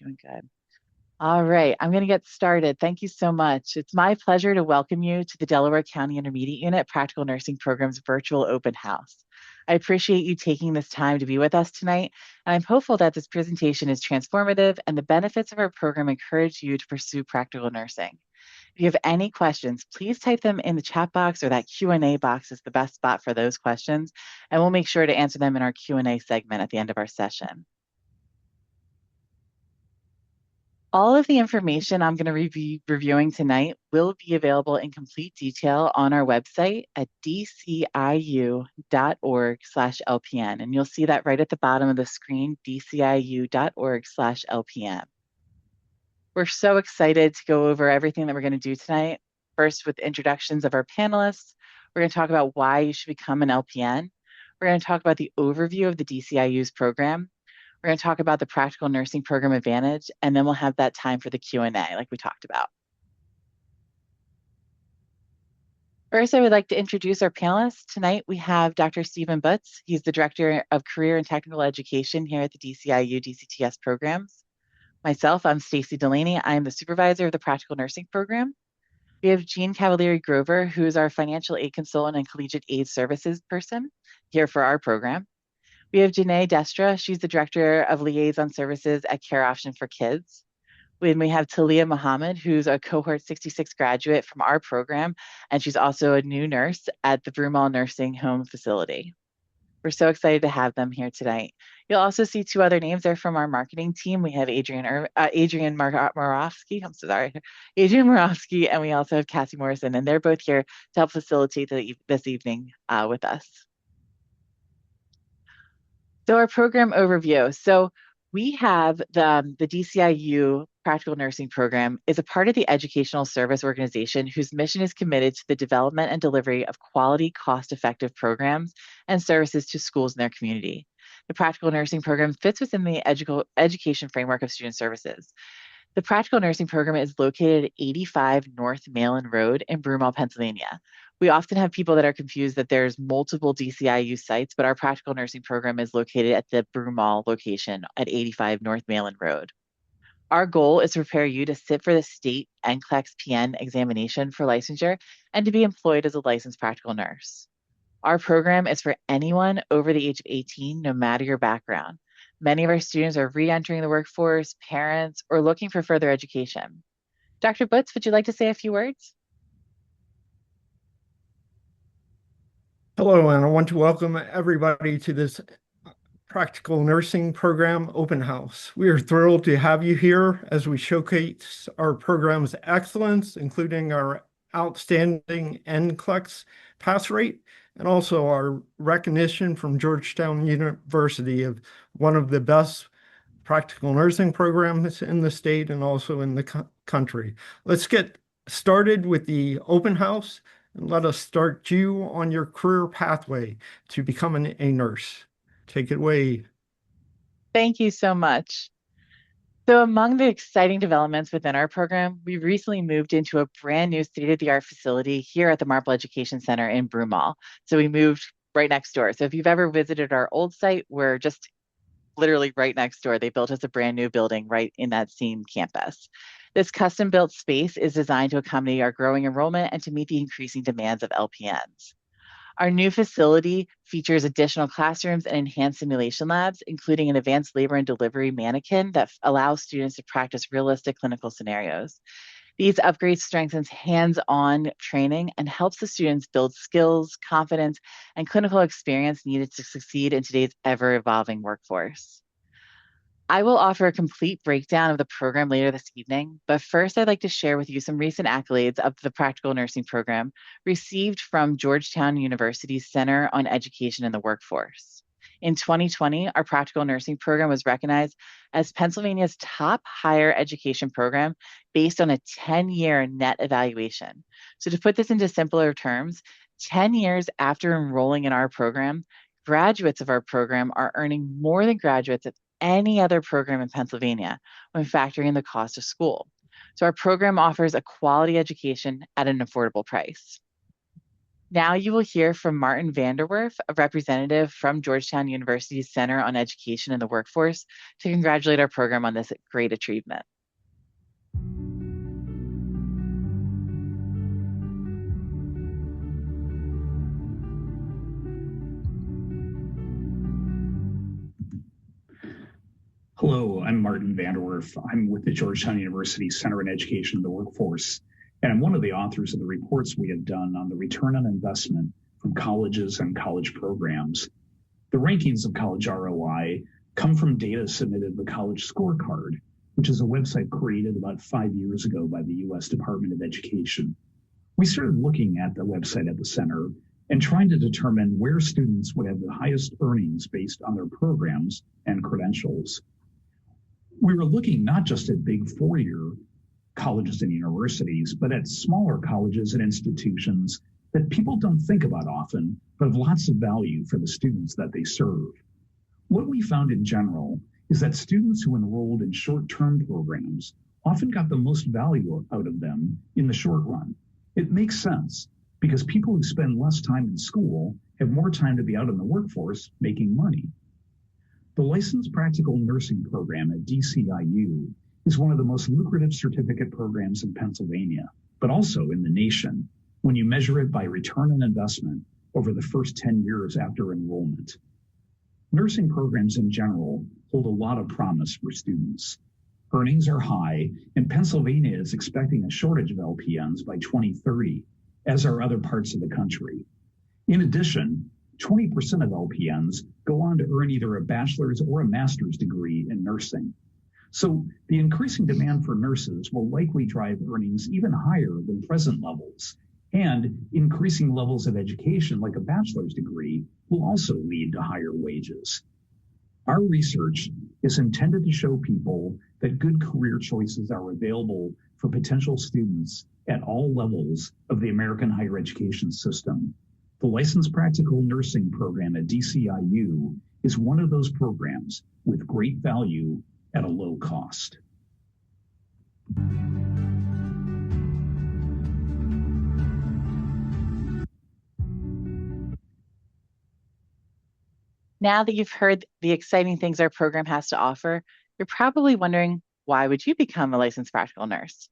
Doing good. All right, I'm going to get started. Thank you so much. It's my pleasure to welcome you to the Delaware County Intermediate Unit Practical Nursing Program's virtual open house. I appreciate you taking this time to be with us tonight, and I'm hopeful that this presentation is transformative and the benefits of our program encourage you to pursue practical nursing. If you have any questions, please type them in the chat box, or that Q&A box is the best spot for those questions, and we'll make sure to answer them in our Q&A segment at the end of our session. All of the information I'm going to be reviewing tonight will be available in complete detail on our website at dciu.org/LPN. And you'll see that right at the bottom of the screen, dciu.org/LPN. We're so excited to go over everything that we're going to do tonight. First, with introductions of our panelists, we're going to talk about why you should become an LPN. We're going to talk about the overview of the DCIU's program. We're going to talk about the Practical Nursing Program Advantage, and then we'll have that time for the Q&A like we talked about. First, I would like to introduce our panelists. Tonight, we have Dr. Stephen Butts. He's the Director of Career and Technical Education here at the DCIU DCTS programs. Myself, I'm Stacy Delaney. I'm the supervisor of the Practical Nursing Program. We have Jean Cavalieri Grover, who is our financial aid consultant and collegiate aid services person here for our program. We have Janae Destra. She's the Director of Liaison Services at Care Option for Kids. We have Talia Muhammad, who's a cohort 66 graduate from our program, and she's also a new nurse at the Broomall Nursing Home facility. We're so excited to have them here tonight. You'll also see two other names there from our marketing team. We have Adrian Moravsky, Adrian Moravsky, and we also have Cassie Morrison, and they're both here to help facilitate this evening with us. So our program overview. So we have the DCIU Practical Nursing Program is a part of the educational service organization whose mission is committed to the development and delivery of quality, cost-effective programs and services to schools in their community. The Practical Nursing Program fits within the education framework of student services. The Practical Nursing Program is located at 85 North Malin Road in Broomall, Pennsylvania. We often have people that are confused that there's multiple DCIU sites, but our Practical Nursing Program is located at the Broomall location at 85 North Malin Road. Our goal is to prepare you to sit for the state NCLEX PN examination for licensure and to be employed as a licensed practical nurse. Our program is for anyone over the age of 18, no matter your background. Many of our students are re-entering the workforce, parents, or looking for further education. Dr. Butts, would you like to say a few words? Hello, and I want to welcome everybody to this Practical Nursing Program Open House. We are thrilled to have you here as we showcase our program's excellence, including our outstanding NCLEX pass rate, and also our recognition from Georgetown University of one of the best practical nursing programs in the state and also in the country. Let's get started with the open house and let us start you on your career pathway to becoming a nurse. Take it away. Thank you so much. So among the exciting developments within our program, we recently moved into a brand new state-of-the-art facility here at the Marple Education Center in Broomall. So we moved right next door. So if you've ever visited our old site, we're just literally right next door. They built us a brand new building right in that same campus. This custom-built space is designed to accommodate our growing enrollment and to meet the increasing demands of LPNs. Our new facility features additional classrooms and enhanced simulation labs, including an advanced labor and delivery mannequin that allows students to practice realistic clinical scenarios. These upgrades strengthens hands-on training and helps the students build skills, confidence, and clinical experience needed to succeed in today's ever-evolving workforce. I will offer a complete breakdown of the program later this evening, but first I'd like to share with you some recent accolades of the Practical Nursing Program received from Georgetown University's Center on Education and the Workforce. In 2020, our Practical Nursing Program was recognized as Pennsylvania's top higher education program based on a 10-year net evaluation. So to put this into simpler terms, 10 years after enrolling in our program, graduates of our program are earning more than graduates of any other program in Pennsylvania when factoring in the cost of school. So our program offers a quality education at an affordable price. Now you will hear from Martin Vanderwerf, a representative from Georgetown University's Center on Education and the Workforce, to congratulate our program on this great achievement. Hello, I'm Martin Vanderwerf. I'm with the Georgetown University Center on Education and the Workforce, and I'm one of the authors of the reports we have done on the return on investment from colleges and college programs. The rankings of college ROI come from data submitted to the College Scorecard, which is a website created about 5 years ago by the U.S. Department of Education. We started looking at the website at the center and trying to determine where students would have the highest earnings based on their programs and credentials. We were looking not just at big four-year colleges and universities, but at smaller colleges and institutions that people don't think about often, but have lots of value for the students that they serve. What we found in general is that students who enrolled in short-term programs often got the most value out of them in the short run. It makes sense because people who spend less time in school have more time to be out in the workforce making money. The Licensed Practical Nursing Program at DCIU is one of the most lucrative certificate programs in Pennsylvania, but also in the nation when you measure it by return on investment over the first 10 years after enrollment. Nursing programs in general hold a lot of promise for students. Earnings are high, and Pennsylvania is expecting a shortage of LPNs by 2030, as are other parts of the country. In addition, 20% of LPNs go on to earn either a bachelor's or a master's degree in nursing. So the increasing demand for nurses will likely drive earnings even higher than present levels, and increasing levels of education like a bachelor's degree will also lead to higher wages. Our research is intended to show people that good career choices are available for potential students at all levels of the American higher education system. The Licensed Practical Nursing Program at DCIU is one of those programs with great value at a low cost. Now that you've heard the exciting things our program has to offer, you're probably wondering, why would you become a licensed practical nurse?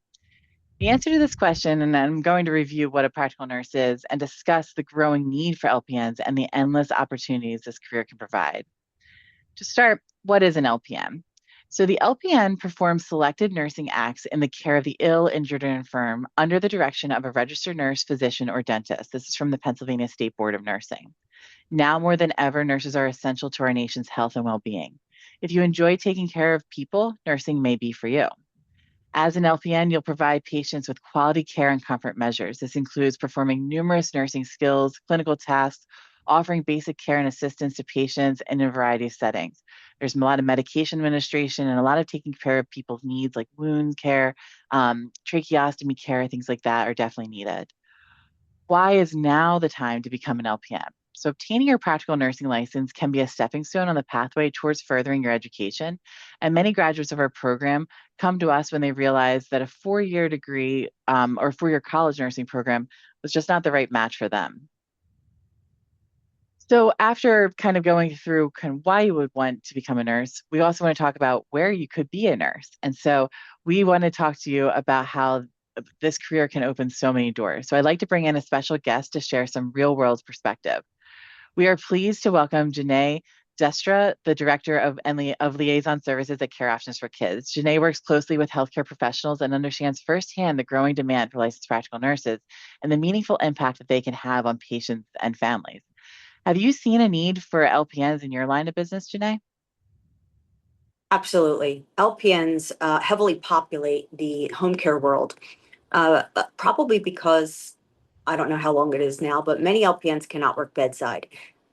The answer to this question, and I'm going to review what a practical nurse is and discuss the growing need for LPNs and the endless opportunities this career can provide. To start, what is an LPN? So the LPN performs selected nursing acts in the care of the ill, injured, or infirm under the direction of a registered nurse, physician, or dentist. This is from the Pennsylvania State Board of Nursing. Now more than ever, nurses are essential to our nation's health and well-being. If you enjoy taking care of people, nursing may be for you. As an LPN, you'll provide patients with quality care and comfort measures. This includes performing numerous nursing skills, clinical tasks, offering basic care and assistance to patients in a variety of settings. There's a lot of medication administration and a lot of taking care of people's needs like wound care, tracheostomy care, things like that are definitely needed. Why is now the time to become an LPN? So, obtaining your practical nursing license can be a stepping stone on the pathway towards furthering your education. And many graduates of our program come to us when they realize that a 4-year degree or 4-year college nursing program was just not the right match for them. So, after kind of going through kind of why you would want to become a nurse, we also want to talk about where you could be a nurse. And so, we want to talk to you about how this career can open so many doors. So, I'd like to bring in a special guest to share some real world perspective. We are pleased to welcome Janae Destra, the Director of Liaison Services at Care Options for Kids. Janae works closely with healthcare professionals and understands firsthand the growing demand for licensed practical nurses and the meaningful impact that they can have on patients and families. Have you seen a need for LPNs in your line of business, Janae? Absolutely. LPNs heavily populate the home care world, probably because I don't know how long it is now, but many LPNs cannot work bedside.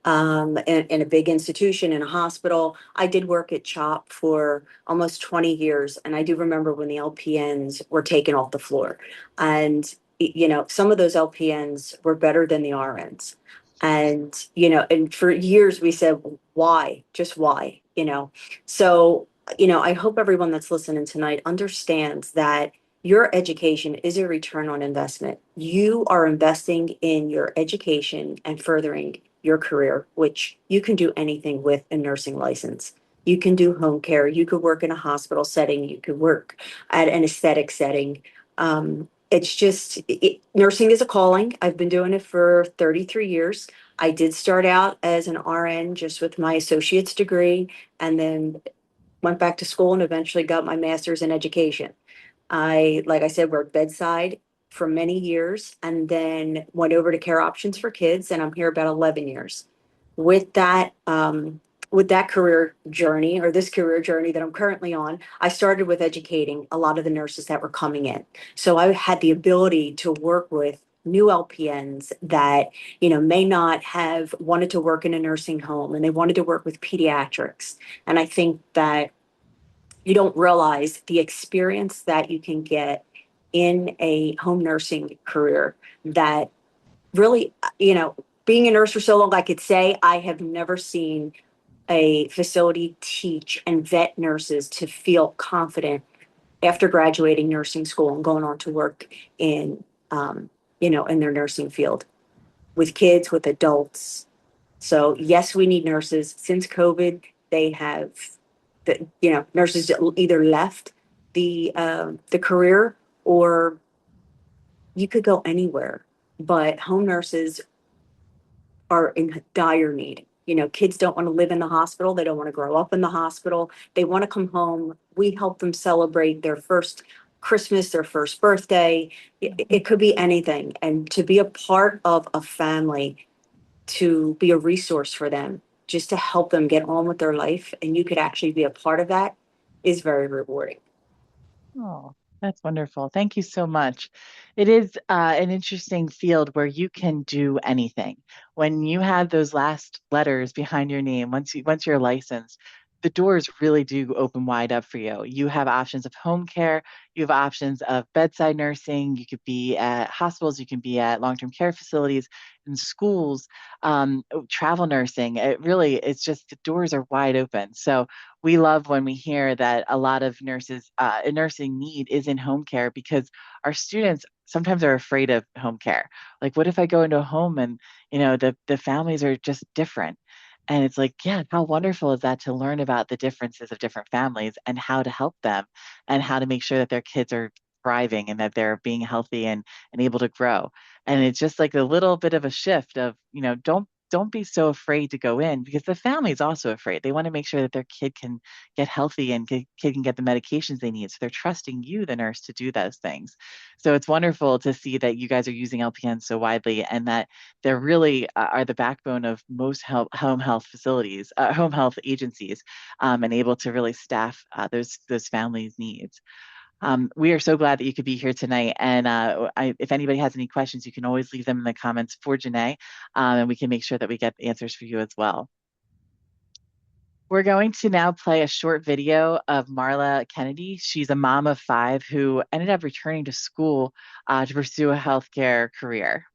In a big institution, in a hospital. I did work at CHOP for almost 20 years, and I do remember when the LPNs were taken off the floor. And, some of those LPNs were better than the RNs. And for years we said, why? Just why? So, I hope everyone that's listening tonight understands that your education is a return on investment. You are investing in your education and furthering your career, which you can do anything with a nursing license. You can do home care. You could work in a hospital setting. You could work at an aesthetic setting. Nursing is a calling. I've been doing it for 33 years. I did start out as an RN just with my associate's degree, and then went back to school and eventually got my master's in education. Like I said, worked bedside for many years and then went over to Care Options for Kids, and I'm here about 11 years. With that career journey, or this career journey that I'm currently on, I started with educating a lot of the nurses that were coming in. So I had the ability to work with new LPNs that, may not have wanted to work in a nursing home, and they wanted to work with pediatrics. And I think that you don't realize the experience that you can get in a home nursing career that really, being a nurse for so long, I could say I have never seen a facility teach and vet nurses to feel confident after graduating nursing school and going on to work in their nursing field with kids, with adults. So yes, we need nurses. Since COVID, they have nurses either left the career, or you could go anywhere. But home nurses are in dire need. Kids don't want to live in the hospital. They don't want to grow up in the hospital. They want to come home. We help them celebrate their first Christmas, their first birthday. It could be anything. And to be a part of a family, to be a resource for them, just to help them get on with their life, and you could actually be a part of that, is very rewarding. Oh, that's wonderful. Thank you so much. It is an interesting field where you can do anything. When you have those last letters behind your name, once you're licensed, the doors really do open wide up for you. You have options of home care, you have options of bedside nursing, you could be at hospitals, you can be at long-term care facilities, in schools, travel nursing. It's just the doors are wide open. So we love when we hear that a lot of nurses, nursing need is in home care, because our students sometimes are afraid of home care. Like, what if I go into a home and, the families are just different? And it's like, yeah, how wonderful is that to learn about the differences of different families and how to help them and how to make sure that their kids are thriving and that they're being healthy and able to grow. And it's just like a little bit of a shift of, don't be so afraid to go in, because the family is also afraid. They want to make sure that their kid can get healthy and kid can get the medications they need. So they're trusting you, the nurse, to do those things. So it's wonderful to see that you guys are using LPNs so widely, and that they're really are the backbone of most home health facilities, home health agencies, and able to really staff those families' needs. We are so glad that you could be here tonight. And if anybody has any questions, you can always leave them in the comments for Janae, and we can make sure that we get answers for you as well. We're going to now play a short video of Marla Kennedy. She's a mom of 5 who ended up returning to school to pursue a healthcare career.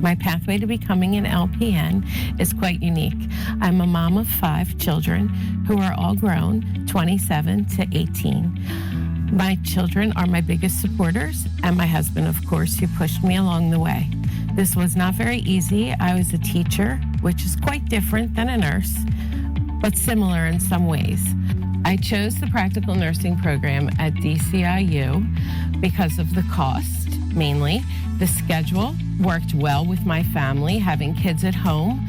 My pathway to becoming an LPN is quite unique. I'm a mom of 5 children who are all grown, 27 to 18. My children are my biggest supporters, and my husband, of course, who pushed me along the way. This was not very easy. I was a teacher, which is quite different than a nurse, but similar in some ways. I chose the practical nursing program at DCIU because of the cost, mainly. The schedule worked well with my family, having kids at home.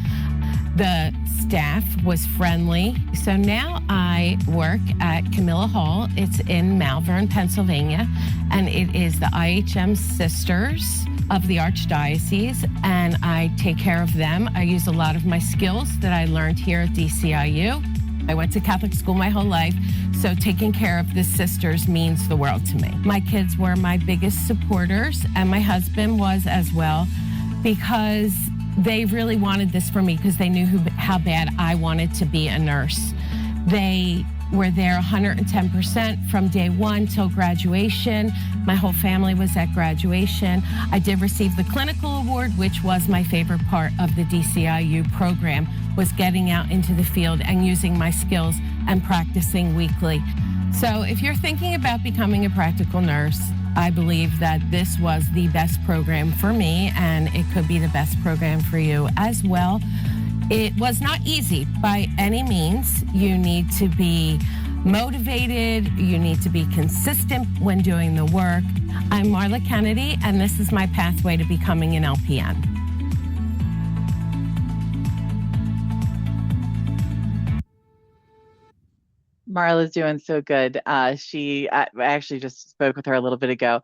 The staff was friendly. So now I work at Camilla Hall. It's in Malvern, Pennsylvania, and it is the IHM Sisters of the Archdiocese, and I take care of them. I use a lot of my skills that I learned here at DCIU. I went to Catholic school my whole life, so taking care of the sisters means the world to me. My kids were my biggest supporters, and my husband was as well, because they really wanted this for me, because they knew how bad I wanted to be a nurse. They were there 110% from day one till graduation. My whole family was at graduation. I did receive the clinical award, which was my favorite part of the DCIU program, was getting out into the field and using my skills and practicing weekly. So if you're thinking about becoming a practical nurse, I believe that this was the best program for me, and it could be the best program for you as well. It was not easy by any means. You need to be motivated. You need to be consistent when doing the work. I'm Marla Kennedy, and this is my pathway to becoming an LPN. Marla's doing so good. I actually just spoke with her a little bit ago.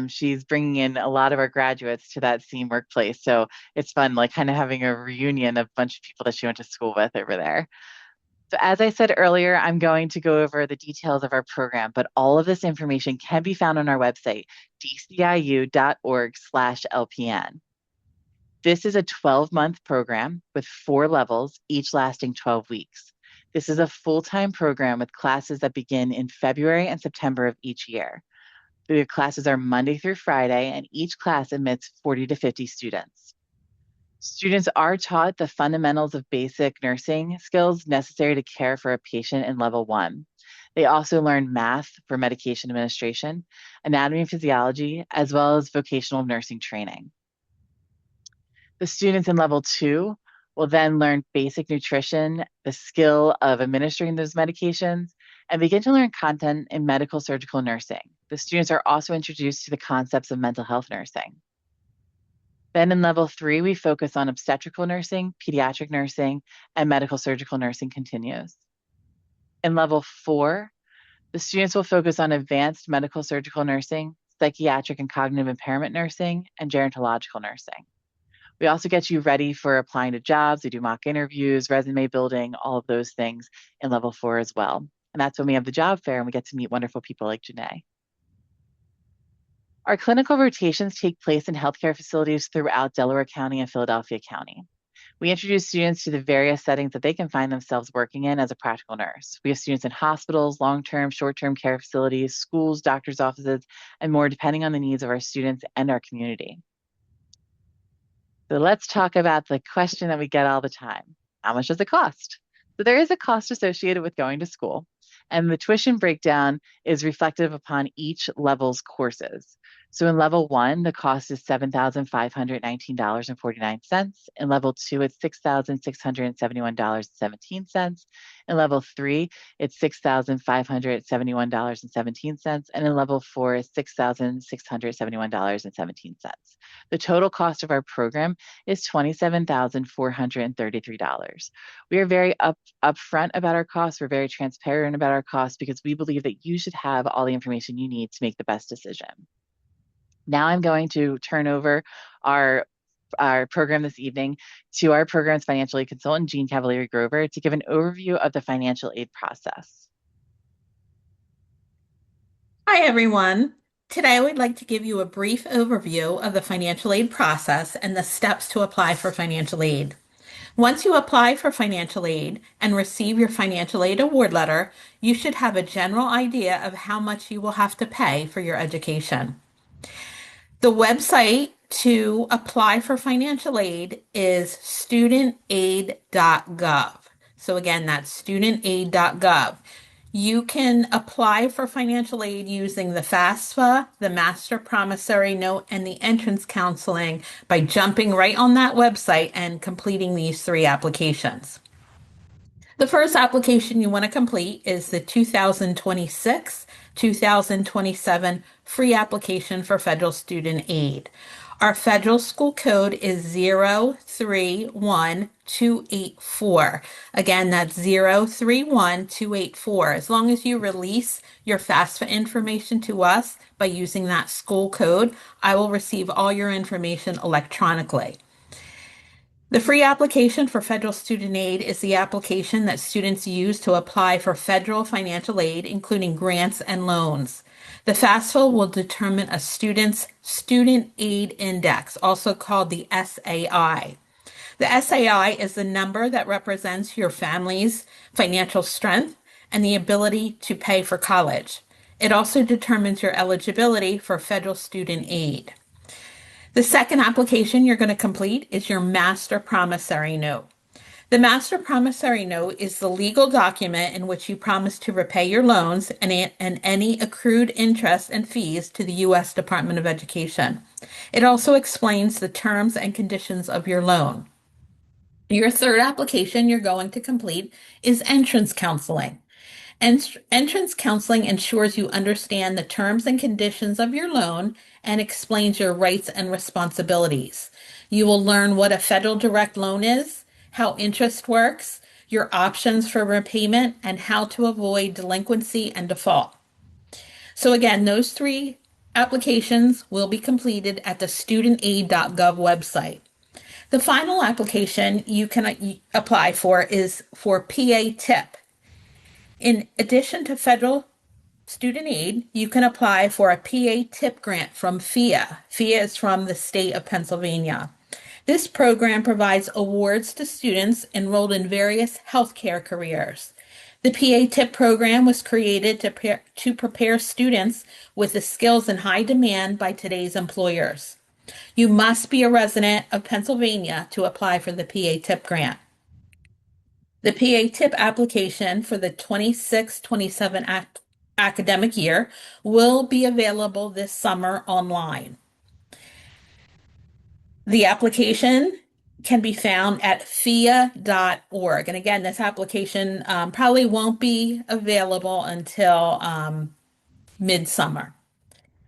She's bringing in a lot of our graduates to that same workplace. So it's fun, like kind of having a reunion of a bunch of people that she went to school with over there. So as I said earlier, I'm going to go over the details of our program, but all of this information can be found on our website, dciu.org/LPN. This is a 12-month program with 4 levels, each lasting 12 weeks. This is a full-time program with classes that begin in February and September of each year. The classes are Monday through Friday, and each class admits 40 to 50 students. Students are taught the fundamentals of basic nursing skills necessary to care for a patient in level 1. They also learn math for medication administration, anatomy and physiology, as well as vocational nursing training. The students in level 2 will then learn basic nutrition, the skill of administering those medications, and begin to learn content in medical surgical nursing. The students are also introduced to the concepts of mental health nursing. Then in level 3, we focus on obstetrical nursing, pediatric nursing, and medical surgical nursing continues. In level 4, the students will focus on advanced medical surgical nursing, psychiatric and cognitive impairment nursing, and gerontological nursing. We also get you ready for applying to jobs. We do mock interviews, resume building, all of those things in level 4 as well. And that's when we have the job fair and we get to meet wonderful people like Janae. Our clinical rotations take place in healthcare facilities throughout Delaware County and Philadelphia County. We introduce students to the various settings that they can find themselves working in as a practical nurse. We have students in hospitals, long-term, short-term care facilities, schools, doctors' offices, and more depending on the needs of our students and our community. So let's talk about the question that we get all the time. How much does it cost? So there is a cost associated with going to school, and the tuition breakdown is reflective upon each level's courses. So in level 1, the cost is $7,519.49. In level 2, it's $6,671.17. In level 3, it's $6,571.17. And in level 4, it's $6,671.17. The total cost of our program is $27,433. We are very upfront about our costs. We're very transparent about our costs because we believe that you should have all the information you need to make the best decision. Now I'm going to turn over our program this evening to our program's financial aid consultant, Jean Cavalieri Grover, to give an overview of the financial aid process. Hi, everyone. Today, I would like to give you a brief overview of the financial aid process and the steps to apply for financial aid. Once you apply for financial aid and receive your financial aid award letter, you should have a general idea of how much you will have to pay for your education. The website to apply for financial aid is studentaid.gov. So again, that's studentaid.gov. You can apply for financial aid using the FAFSA, the Master Promissory Note, and the entrance counseling by jumping right on that website and completing these 3 applications. The first application you want to complete is the 2026-2027 free application for federal student aid. Our federal school code is 031284. Again, that's 031284. As long as you release your FAFSA information to us by using that school code, I will receive all your information electronically. The free application for federal student aid is the application that students use to apply for federal financial aid, including grants and loans. The FAFSA will determine a student's student aid index, also called the SAI. The SAI is the number that represents your family's financial strength, and the ability to pay for college. It also determines your eligibility for federal student aid. The second application you're going to complete is your master promissory note. The master promissory note is the legal document in which you promise to repay your loans and any accrued interest and fees to the U.S. Department of Education. It also explains the terms and conditions of your loan. Your third application you're going to complete is entrance counseling. Entrance counseling ensures you understand the terms and conditions of your loan and explains your rights and responsibilities. You will learn what a federal direct loan is, how interest works, your options for repayment, and how to avoid delinquency and default. So again, those three applications will be completed at the studentaid.gov website. The final application you can apply for is for PA TIP. In addition to federal student aid, you can apply for a PA TIP grant from FIA. FIA is from the state of Pennsylvania. This program provides awards to students enrolled in various healthcare careers. The PA TIP program was created to prepare students with the skills in high demand by today's employers. You must be a resident of Pennsylvania to apply for the PA TIP grant. The PA TIP application for the 26-27 academic year will be available this summer online. The application can be found at fia.org. And again, this application probably won't be available until midsummer.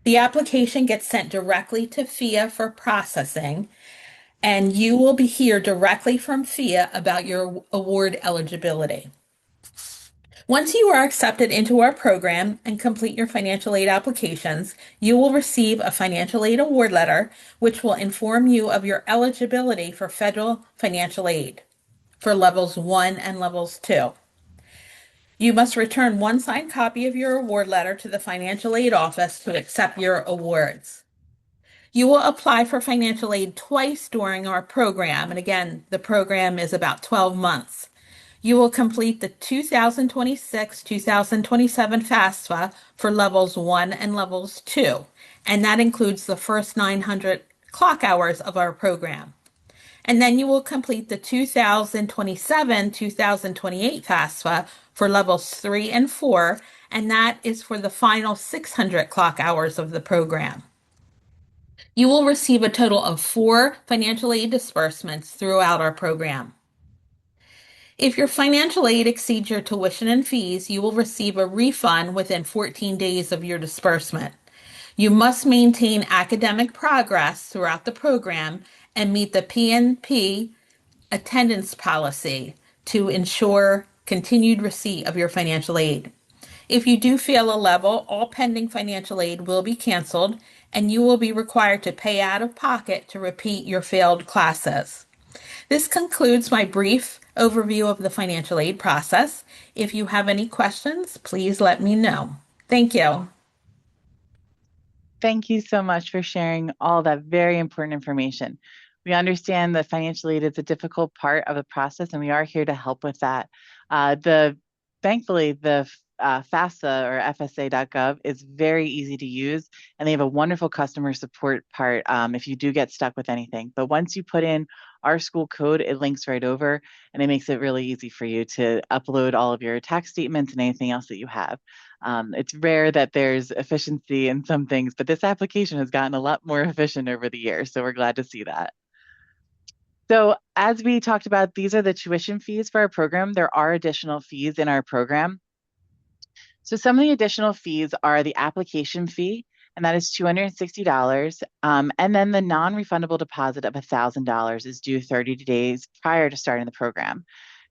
The application gets sent directly to FIA for processing, and you will be hear directly from FIA about your award eligibility. Once you are accepted into our program and complete your financial aid applications, you will receive a financial aid award letter, which will inform you of your eligibility for federal financial aid for levels 1 and levels 2. You must return one signed copy of your award letter to the financial aid office to accept your awards. You will apply for financial aid twice during our program, and again, the program is about 12 months. You will complete the 2026-2027 FAFSA for levels 1 and levels 2, and that includes the first 900 clock hours of our program. And then you will complete the 2027-2028 FAFSA for levels 3 and 4, and that is for the final 600 clock hours of the program. You will receive a total of 4 financial aid disbursements throughout our program. If your financial aid exceeds your tuition and fees, you will receive a refund within 14 days of your disbursement. You must maintain academic progress throughout the program and meet the PNP attendance policy to ensure continued receipt of your financial aid. If you do fail a level, all pending financial aid will be canceled, and you will be required to pay out of pocket to repeat your failed classes. This concludes my brief overview of the financial aid process. If you have any questions, please let me know. Thank you. Thank you so much for sharing all that very important information. We understand that financial aid is a difficult part of the process, and we are here to help with that. Thankfully, the FAFSA or FSA.gov is very easy to use, and they have a wonderful customer support part if you do get stuck with anything. But once you put in our school code, it links right over, and it makes it really easy for you to upload all of your tax statements and anything else that you have. It's rare that there's efficiency in some things, but this application has gotten a lot more efficient over the years, so we're glad to see that. So as we talked about, these are the tuition fees for our program. There are additional fees in our program. So some of the additional fees are the application fee, and that is $260. And then the non-refundable deposit of $1,000 is due 30 days prior to starting the program.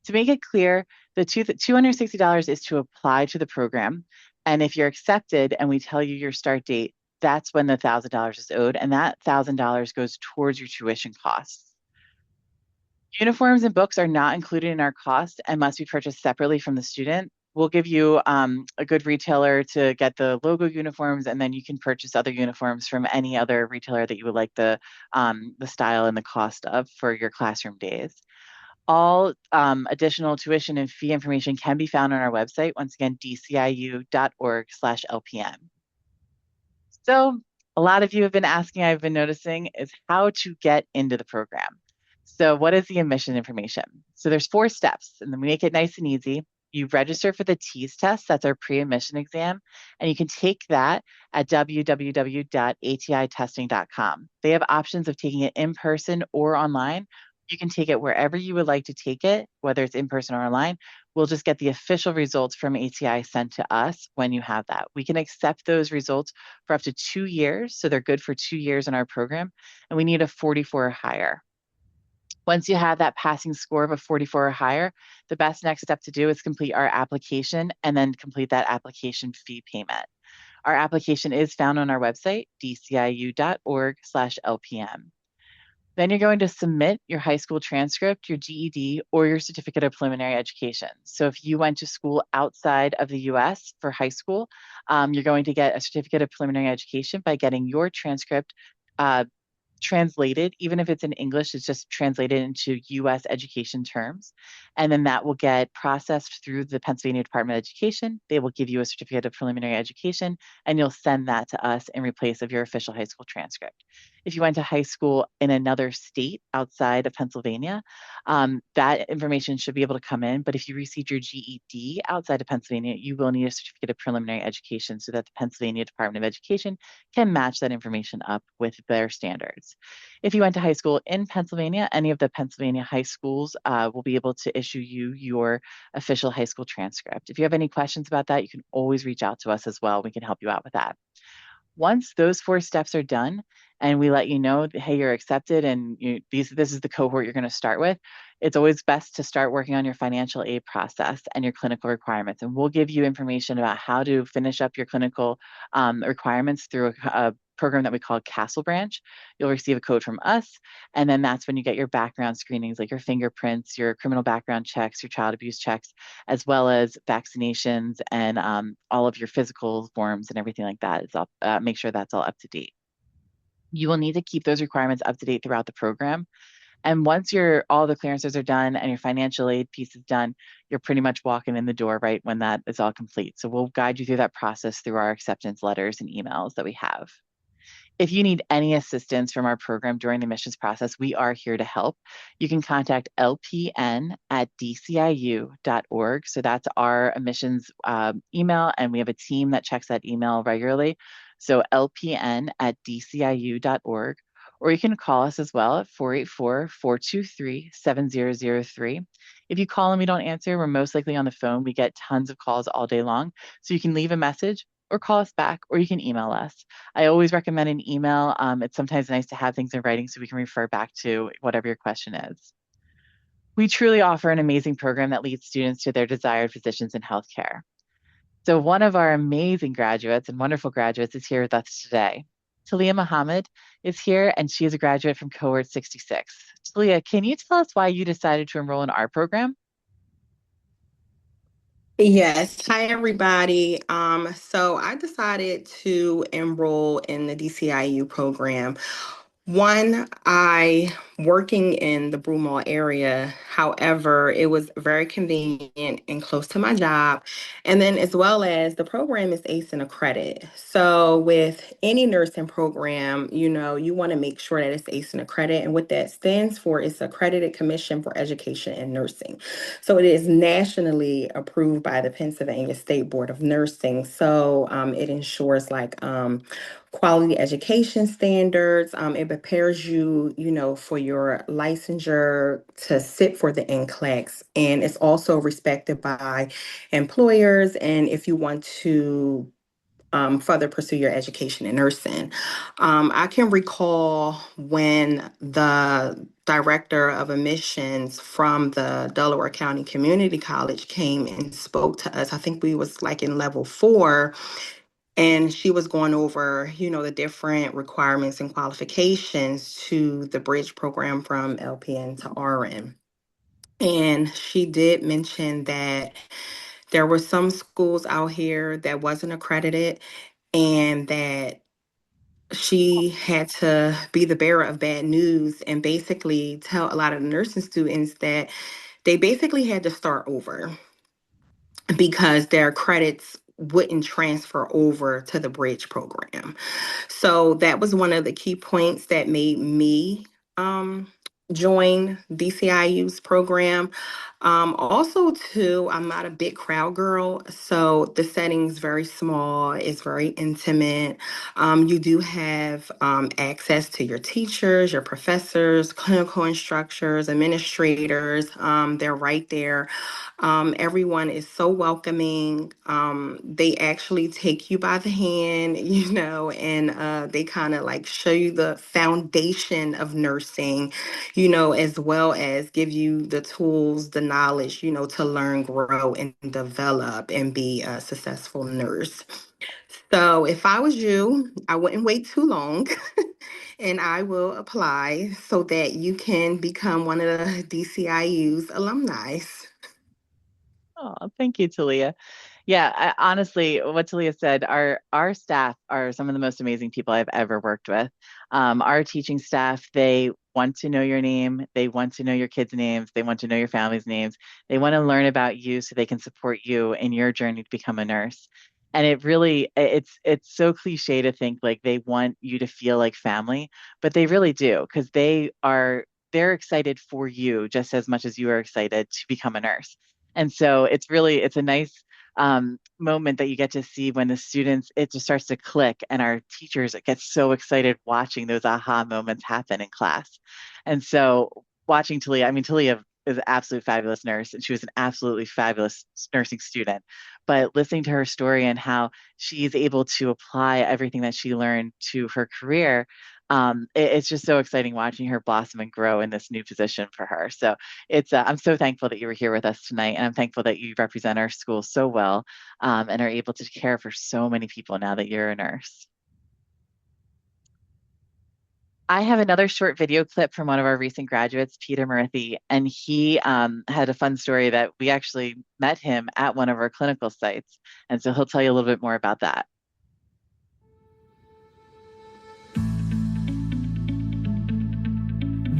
To make it clear, the $260 is to apply to the program. And if you're accepted and we tell you your start date, that's when the $1,000 is owed, and that $1,000 goes towards your tuition costs. Uniforms and books are not included in our cost and must be purchased separately from the student. We'll give you a good retailer to get the logo uniforms, and then you can purchase other uniforms from any other retailer that you would like the style and the cost of for your classroom days. All additional tuition and fee information can be found on our website. Once again, dciu.org/LPN. So a lot of you have been asking, I've been noticing, is how to get into the program. So what is the admission information? So there's 4 steps, and then we make it nice and easy. You register for the TEAS test, that's our pre-admission exam, and you can take that at www.atitesting.com. They have options of taking it in person or online. You can take it wherever you would like to take it, whether it's in person or online. We'll just get the official results from ATI sent to us when you have that. We can accept those results for up to 2 years. So they're good for 2 years in our program. And we need a 44 or higher. Once you have that passing score of a 44 or higher, the best next step to do is complete our application and then complete that application fee payment. Our application is found on our website, dciu.org/LPM. Then you're going to submit your high school transcript, your GED, or your certificate of preliminary education. So if you went to school outside of the US for high school, you're going to get a certificate of preliminary education by getting your transcript translated, even if it's in English, it's just translated into US education terms. And then that will get processed through the Pennsylvania Department of Education. They will give you a certificate of preliminary education, and you'll send that to us in replace of your official high school transcript. If you went to high school in another state outside of Pennsylvania, that information should be able to come in. But if you received your GED outside of Pennsylvania, you will need a certificate of preliminary education so that the Pennsylvania Department of Education can match that information up with their standards. If you went to high school in Pennsylvania, any of the Pennsylvania high schools will be able to issue you your official high school transcript. If you have any questions about that, you can always reach out to us as well. We can help you out with that. Once those 4 steps are done and we let you know, hey, you're accepted and this is the cohort you're going to start with, it's always best to start working on your financial aid process and your clinical requirements. And we'll give you information about how to finish up your clinical requirements through a program that we call Castle Branch. You'll receive a code from us, and then that's when you get your background screenings, like your fingerprints, your criminal background checks, your child abuse checks, as well as vaccinations and all of your physical forms and everything like that is up. Make sure that's all up to date. You will need to keep those requirements up to date throughout the program. And once all the clearances are done and your financial aid piece is done, you're pretty much walking in the door right when that is all complete. So we'll guide you through that process through our acceptance letters and emails that we have. If you need any assistance from our program during the admissions process, we are here to help. You can contact lpn@dciu.org. So that's our admissions email, and we have a team that checks that email regularly. So lpn@dciu.org. Or you can call us as well at 484-423-7003. If you call and we don't answer, we're most likely on the phone. We get tons of calls all day long. So you can leave a message or call us back, or you can email us. I always recommend an email. It's sometimes nice to have things in writing so we can refer back to whatever your question is. We truly offer an amazing program that leads students to their desired positions in healthcare. So one of our amazing graduates and wonderful graduates is here with us today. Talia Muhammad is here, and she is a graduate from cohort 66. Talia, can you tell us why you decided to enroll in our program? Yes. Hi, everybody. So I decided to enroll in the DCIU program. One, I working in the Broomall area. However, it was very convenient and close to my job. And then as well as the program is ACE and accredited. So with any nursing program, you want to make sure that it's ACE and accredited. And what that stands for is Accredited Commission for Education in Nursing. So it is nationally approved by the Pennsylvania State Board of Nursing. So it ensures quality education standards. It prepares you, for your licensure to sit for the NCLEX. And it's also respected by employers. And if you want to further pursue your education in nursing. I can recall when the director of admissions from the Delaware County Community College came and spoke to us. I think we was in level 4, and she was going over, the different requirements and qualifications to the bridge program from LPN to RN. And she did mention that there were some schools out here that wasn't accredited, and that she had to be the bearer of bad news and basically tell a lot of the nursing students that they basically had to start over because their credits wouldn't transfer over to the bridge program. So that was one of the key points that made me um, join DCIU's program. Also, too, I'm not a big crowd girl, so the setting's very small, it's very intimate. You do have access to your teachers, your professors, clinical instructors, administrators. They're right there. Everyone is so welcoming. They actually take you by the hand, and they kind of like show you the foundation of nursing, as well as give you the tools, the knowledge, to learn, grow, and develop and be a successful nurse. So if I was you, I wouldn't wait too long. And I will apply so that you can become one of the DCIU's alumni. Oh, thank you, Talia. Yeah, honestly, what Talia said, our staff are some of the most amazing people I've ever worked with. Our teaching staff, they want to know your name, they want to know your kids' names, they want to know your family's names, they want to learn about you so they can support you in your journey to become a nurse. And it really, it's so cliche to think like they want you to feel like family, but they really do because they're excited for you just as much as you are excited to become a nurse. And so it's a nice moment that you get to see when the students, it just starts to click and our teachers get so excited watching those aha moments happen in class. And so watching Talia, I mean, Talia is an absolute fabulous nurse and she was an absolutely fabulous nursing student. But listening to her story and how she's able to apply everything that she learned to her career, it's just so exciting watching her blossom and grow in this new position for her. So I'm so thankful that you were here with us tonight, and I'm thankful that you represent our school so well, and are able to care for so many people now that you're a nurse. I have another short video clip from one of our recent graduates, Peter Murithi, and he had a fun story that we actually met him at one of our clinical sites. And so he'll tell you a little bit more about that.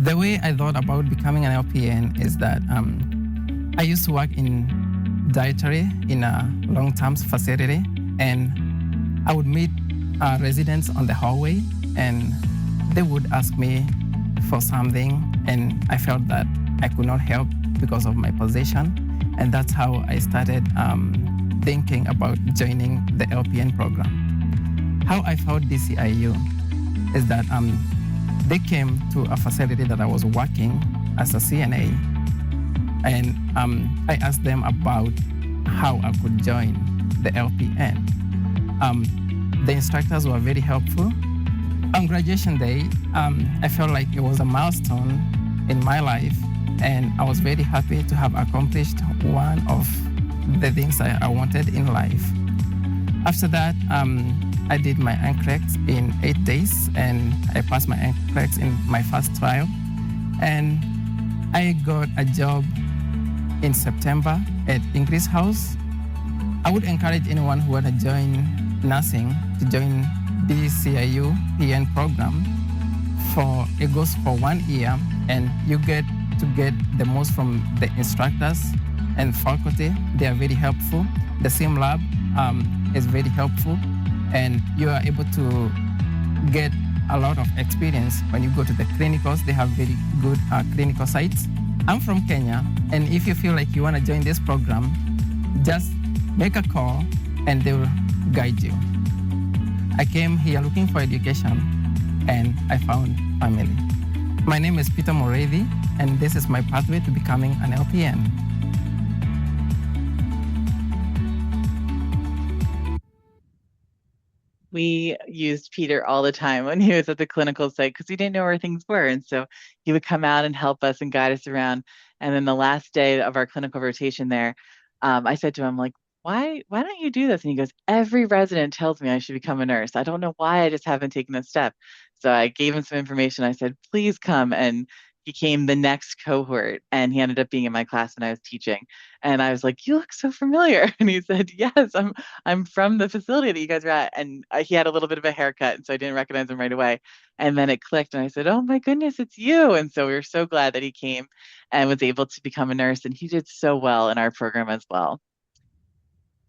The way I thought about becoming an LPN is that I used to work in dietary in a long-term facility, and I would meet residents on the hallway, and they would ask me for something, and I felt that I could not help because of my position, and that's how I started thinking about joining the LPN program. How I found DCIU is that they came to a facility that I was working as a CNA, and I asked them about how I could join the LPN. The instructors were very helpful. On graduation day, I felt like it was a milestone in my life, and I was very happy to have accomplished one of the things I wanted in life. After that, I did my NCLEX in 8 days, and I passed my NCLEX in my first trial. And I got a job in September at Ingrid's house. I would encourage anyone who want to join nursing to join DCIU PN program. It goes for 1 year, and you get to get the most from the instructors and faculty. They are very helpful. The sim lab is very helpful, and you are able to get a lot of experience when you go to the clinicals. They have very good clinical sites. I'm from Kenya, and if you feel like you want to join this program, just make a call and they will guide you. I came here looking for education, and I found family. My name is Peter Morethi, and this is my pathway to becoming an LPN. We used Peter all the time when he was at the clinical site because he didn't know where things were. And so he would come out and help us and guide us around. And then the last day of our clinical rotation there, I said to him, like, why don't you do this? And he goes, every resident tells me I should become a nurse. I don't know why I just haven't taken this step. So I gave him some information. I said, please come and he came the next cohort and he ended up being in my class when I was teaching. And I was like, "You look so familiar." And he said, "Yes, I'm from the facility that you guys were at." And he had a little bit of a haircut, and so I didn't recognize him right away. And then it clicked, and I said, "Oh my goodness, it's you." And so we were so glad that he came and was able to become a nurse, and he did so well in our program as well.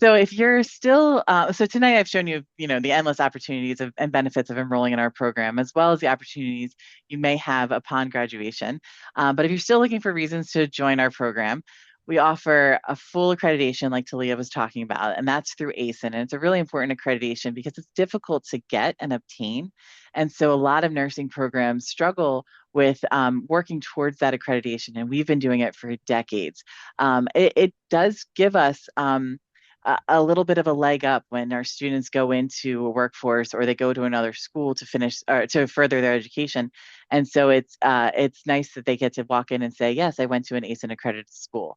So if you're still, so tonight I've shown you, the endless opportunities and benefits of enrolling in our program, as well as the opportunities you may have upon graduation. But if you're still looking for reasons to join our program, we offer a full accreditation like Talia was talking about, and that's through ASIN. And it's a really important accreditation because it's difficult to get and obtain. And so a lot of nursing programs struggle with working towards that accreditation, and we've been doing it for decades. It does give us a little bit of a leg up when our students go into a workforce or they go to another school to finish or to further their education. And so it's nice that they get to walk in and say, yes, I went to an ASIN accredited school.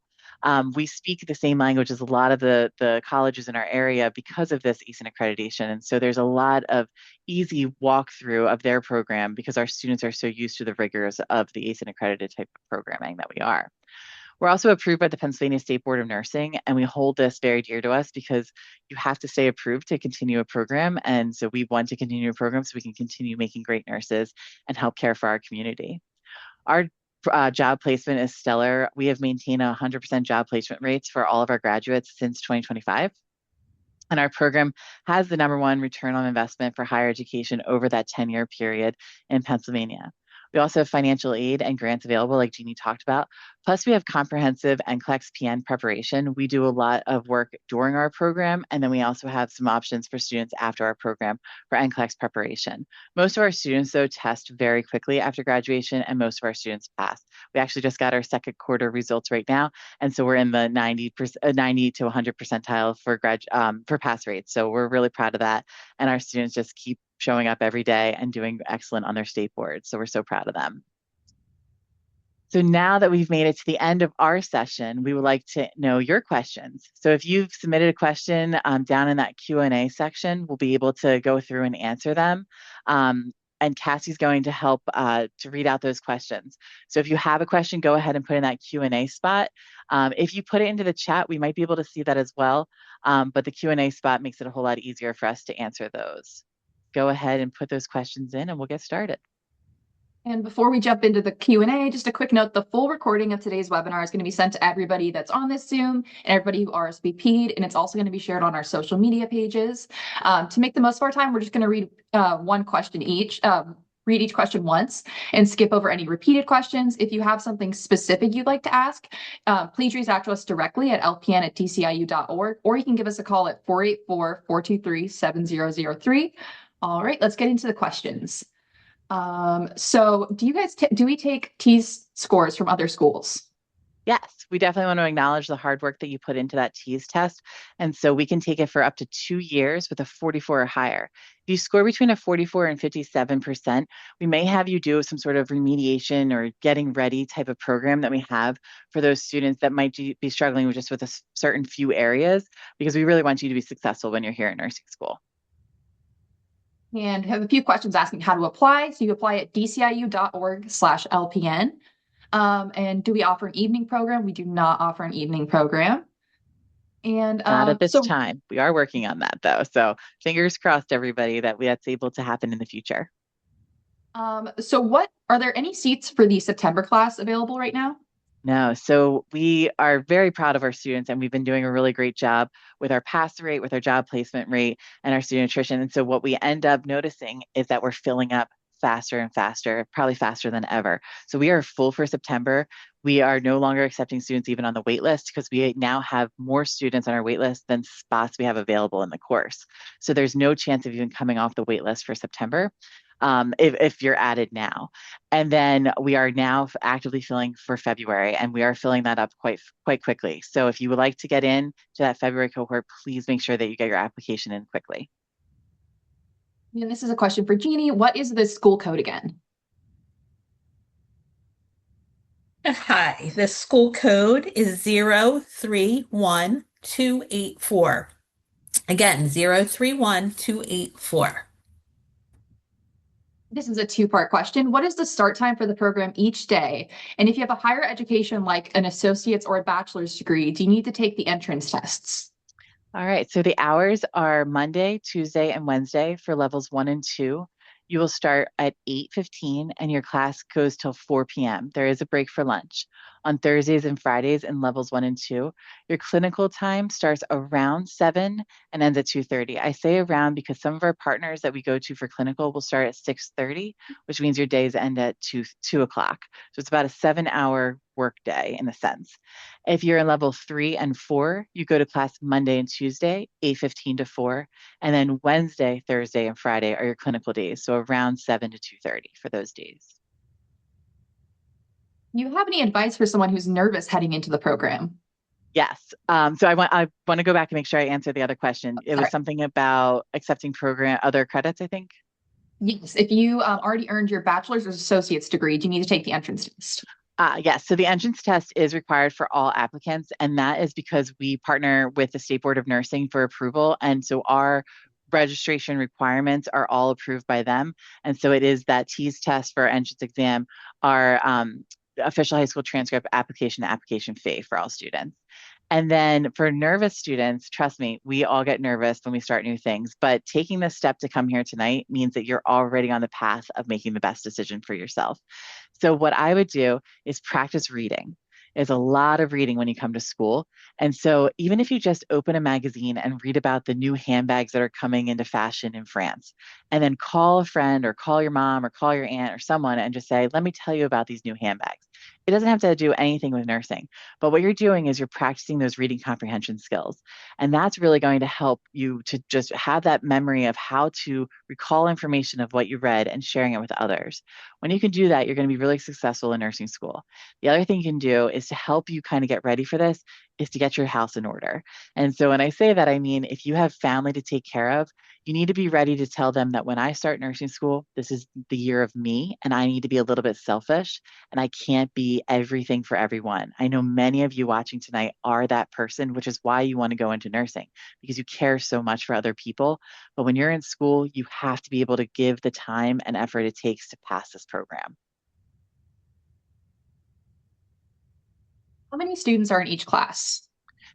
We speak the same language as a lot of the colleges in our area because of this ASIN accreditation. And so there's a lot of easy walkthrough of their program because our students are so used to the rigors of the ASIN accredited type of programming that we are. We're also approved by the Pennsylvania State Board of Nursing, and we hold this very dear to us because you have to stay approved to continue a program. And so we want to continue a program so we can continue making great nurses and help care for our community. Our job placement is stellar. We have maintained 100% job placement rates for all of our graduates since 2025. And our program has the #1 return on investment for higher education over that 10-year period in Pennsylvania. We also have financial aid and grants available, like Jeannie talked about. Plus, we have comprehensive NCLEX PN preparation. We do a lot of work during our program, and then we also have some options for students after our program for NCLEX preparation. Most of our students, though, test very quickly after graduation, and most of our students pass. We actually just got our second quarter results right now, and so we're in the 90 to 100 percentile for pass rates. So we're really proud of that, and our students just keep showing up every day and doing excellent on their state boards. So we're so proud of them. So now that we've made it to the end of our session, we would like to know your questions. So if you've submitted a question down in that Q&A section, we'll be able to go through and answer them. And Cassie's going to help to read out those questions. So if you have a question, go ahead and put in that Q&A spot. If you put it into the chat, we might be able to see that as well. But the Q&A spot makes it a whole lot easier for us to answer those. Go ahead and put those questions in and we'll get started. And before we jump into the Q&A, just a quick note, the full recording of today's webinar is going to be sent to everybody that's on this Zoom and everybody who RSVP'd, and it's also going to be shared on our social media pages. To make the most of our time, we're just going to read one question each. Read each question once and skip over any repeated questions. If you have something specific you'd like to ask, please reach out to us directly at lpn@dciu.org, or you can give us a call at 484-423-7003. All right, let's get into the questions. So do we take TEAS scores from other schools? Yes, we definitely want to acknowledge the hard work that you put into that TEAS test. And so we can take it for up to 2 years with a 44 or higher. If you score between a 44 and 57%, we may have you do some sort of remediation or getting ready type of program that we have for those students that might be struggling with just with a certain few areas, because we really want you to be successful when you're here at nursing school. And I have a few questions asking how to apply. So you apply at dciu.org/LPN. And do we offer an evening program? We do not offer an evening program. And not at this time. We are working on that though. So fingers crossed, everybody, that that's able to happen in the future. So are there any seats for the September class available right now? No, so we are very proud of our students, and we've been doing a really great job with our pass rate, with our job placement rate, and our student attrition. And so what we end up noticing is that we're filling up faster and faster, probably faster than ever. So we are full for September. We are no longer accepting students even on the wait list because we now have more students on our wait list than spots we have available in the course. So there's no chance of even coming off the wait list for September. If you're added now. And then we are now actively filling for February, and we are filling that up quite quickly. So if you would like to get in to that February cohort, please make sure that you get your application in quickly. And this is a question for Jeannie. What is the school code again? Hi, the school code is 031284. Again, 031284. This is a two-part question. What is the start time for the program each day? And if you have a higher education like an associate's or a bachelor's degree, do you need to take the entrance tests? All right, so the hours are Monday, Tuesday, and Wednesday for levels 1 and 2. You will start at 8:15 and your class goes till 4 p.m. There is a break for lunch. On Thursdays and Fridays in levels 1 and 2, your clinical time starts around 7 and ends at 2:30. I say around because some of our partners that we go to for clinical will start at 6:30, which means your days end at 2 o'clock. So it's about a 7-hour work day in a sense. If you're in level 3 and 4, you go to class Monday and Tuesday, 8:15 to 4, and then Wednesday, Thursday, and Friday are your clinical days. So around 7 to 2:30 for those days. Do you have any advice for someone who's nervous heading into the program? Yes. So I want to go back and make sure I answer the other question. It was Sorry. something about accepting program other credits, I think. Yes, if you already earned your bachelor's or associate's degree, do you need to take the entrance test? Yes, so the entrance test is required for all applicants, and that is because we partner with the State Board of Nursing for approval. And so our registration requirements are all approved by them. And so it is that TEAS test for our entrance exam, our official high school transcript application fee for all students. And then for nervous students, trust me, we all get nervous when we start new things, but taking this step to come here tonight means that you're already on the path of making the best decision for yourself. So what I would do is practice reading. There's a lot of reading when you come to school. And so even if you just open a magazine and read about the new handbags that are coming into fashion in France, and then call a friend or call your mom or call your aunt or someone and just say, let me tell you about these new handbags. It doesn't have to do anything with nursing, but what you're doing is you're practicing those reading comprehension skills. And that's really going to help you to just have that memory of how to recall information of what you read and sharing it with others. When you can do that, you're going to be really successful in nursing school. The other thing you can do is to help you kind of get ready for this is to get your house in order. And so when I say that, I mean, if you have family to take care of, you need to be ready to tell them that when I start nursing school, this is the year of me, and I need to be a little bit selfish, and I can't be everything for everyone. I know many of you watching tonight are that person, which is why you want to go into nursing, because you care so much for other people. But when you're in school, you have to be able to give the time and effort it takes to pass this program. How many students are in each class?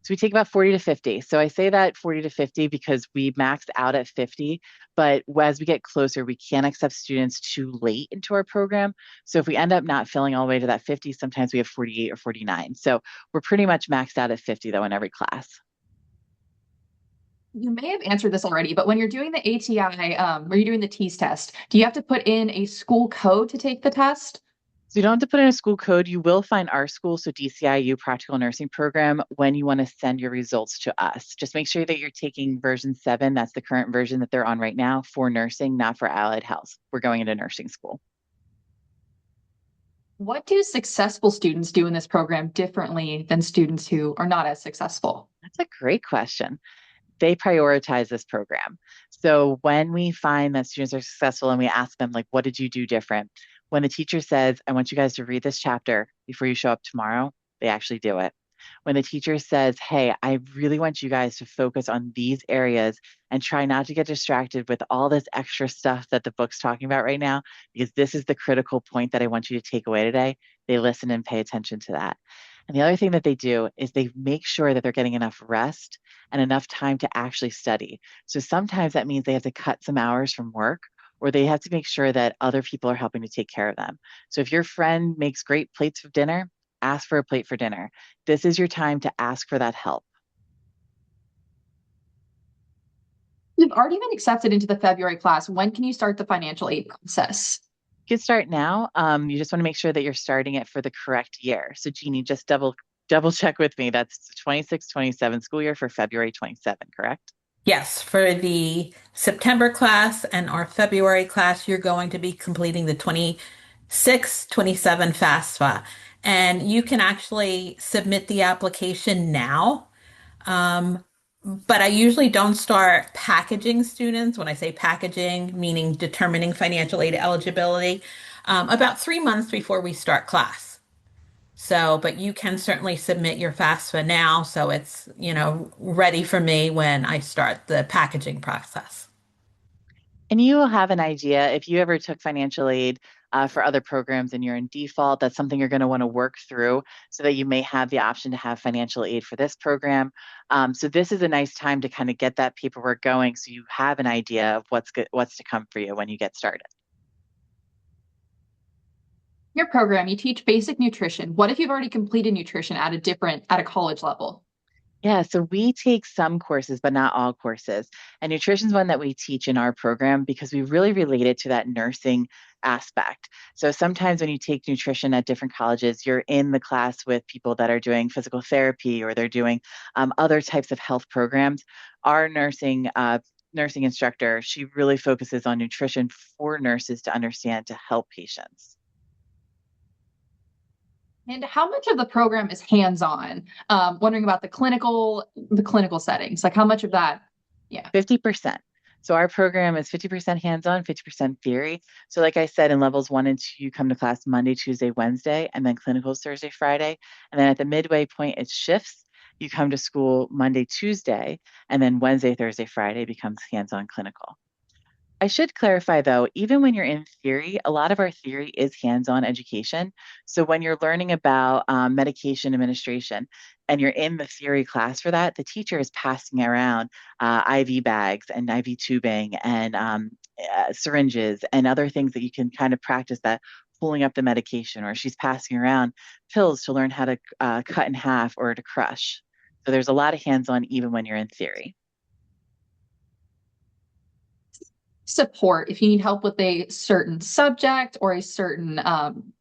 So we take about 40 to 50. So I say that 40 to 50 because we max out at 50, but as we get closer, we can't accept students too late into our program. So if we end up not filling all the way to that 50, sometimes we have 48 or 49. So we're pretty much maxed out at 50 though in every class. You may have answered this already, but when you're doing the ATI, or you're doing the TEAS test, do you have to put in a school code to take the test? So you don't have to put in a school code. You will find our school, so DCIU Practical Nursing Program, when you want to send your results to us. Just make sure that you're taking version 7. That's the current version that they're on right now for nursing, not for allied health. We're going into nursing school. What do successful students do in this program differently than students who are not as successful? That's a great question. They prioritize this program. So when we find that students are successful and we ask them, like, what did you do different? When the teacher says, I want you guys to read this chapter before you show up tomorrow, they actually do it. When the teacher says, hey, I really want you guys to focus on these areas and try not to get distracted with all this extra stuff that the book's talking about right now, because this is the critical point that I want you to take away today, they listen and pay attention to that. And the other thing that they do is they make sure that they're getting enough rest and enough time to actually study. So sometimes that means they have to cut some hours from work, or they have to make sure that other people are helping to take care of them. So if your friend makes great plates of dinner, ask for a plate for dinner. This is your time to ask for that help. You've already been accepted into the February class. When can you start the financial aid process? You can start now. You just want to make sure that you're starting it for the correct year. So Jeannie, just double check with me. That's 26-27 school year for February 27, correct? Yes, for the September class and our February class, you're going to be completing the 26-27 FAFSA. And you can actually submit the application now. But I usually don't start packaging students. When I say packaging, meaning determining financial aid eligibility, about 3 months before we start class. So, but you can certainly submit your FAFSA now, so it's, ready for me when I start the packaging process. And you will have an idea if you ever took financial aid for other programs and you're in default, that's something you're going to want to work through so that you may have the option to have financial aid for this program. So this is a nice time to kind of get that paperwork going so you have an idea of what's to come for you when you get started. Your program, you teach basic nutrition. What if you've already completed nutrition at a college level? Yeah, so we take some courses, but not all courses. And nutrition is one that we teach in our program because we really relate it to that nursing aspect. So sometimes when you take nutrition at different colleges, you're in the class with people that are doing physical therapy or they're doing other types of health programs. Our nursing instructor, she really focuses on nutrition for nurses to understand to help patients. And how much of the program is hands-on? Wondering about the clinical settings, like how much of that? Yeah. 50%. So our program is 50% hands-on, 50% theory. So like I said, in levels 1 and 2, you come to class Monday, Tuesday, Wednesday, and then clinicals Thursday, Friday. And then at the midway point, it shifts. You come to school Monday, Tuesday, and then Wednesday, Thursday, Friday becomes hands-on clinical. I should clarify though, even when you're in theory, a lot of our theory is hands-on education. So when you're learning about medication administration and you're in the theory class for that, the teacher is passing around IV bags and IV tubing and syringes and other things that you can kind of practice that pulling up the medication, or she's passing around pills to learn how to cut in half or to crush. So there's a lot of hands-on even when you're in theory. Support if you need help with a certain subject or a certain